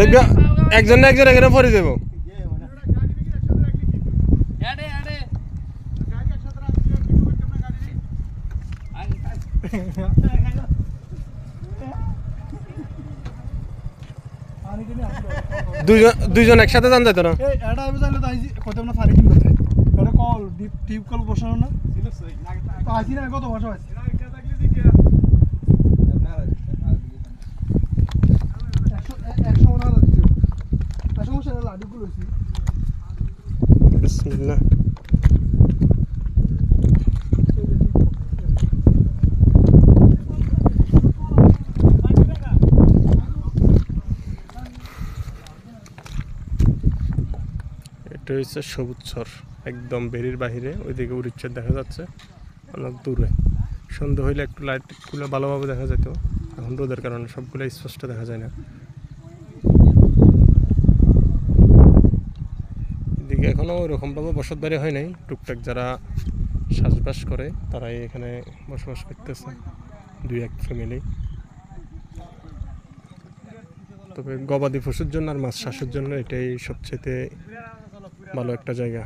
দেখবি একজন না একজন এখানে পড়ে যাবো। দুইজন একসাথে যান যাইতো না। এটা আমি জানলে তাই কত না সারি কিনতে চাই এটা কল টিপ কল বসানো না আসি না কত বসা আছে 100 না লাগছে 100 মশলা লাডু গুলো আছে বিসমিল্লাহ। এটা হচ্ছে সবুজছর, একদম বেরির বাহিরে, ওইদিকে উড়িচ্ছেদ দেখা যাচ্ছে অনেক দূরে। সন্ধ্যা হইলে একটু লাইটগুলো ভালোভাবে দেখা যেত, এখন রোদের কারণে সবগুলো স্পষ্ট দেখা যায় না। এদিকে এখনও ওইরকমভাবে বসত বাড়ি হয় নাই, টুকটাক যারা চাষবাস করে তারাই এখানে বসবাস করতেছে, 2-1 ফ্যামিলি। তবে গবাদি পশুর জন্য আর মাছ চাষের জন্য এটাই সবচেয়ে ভালো একটা জায়গা।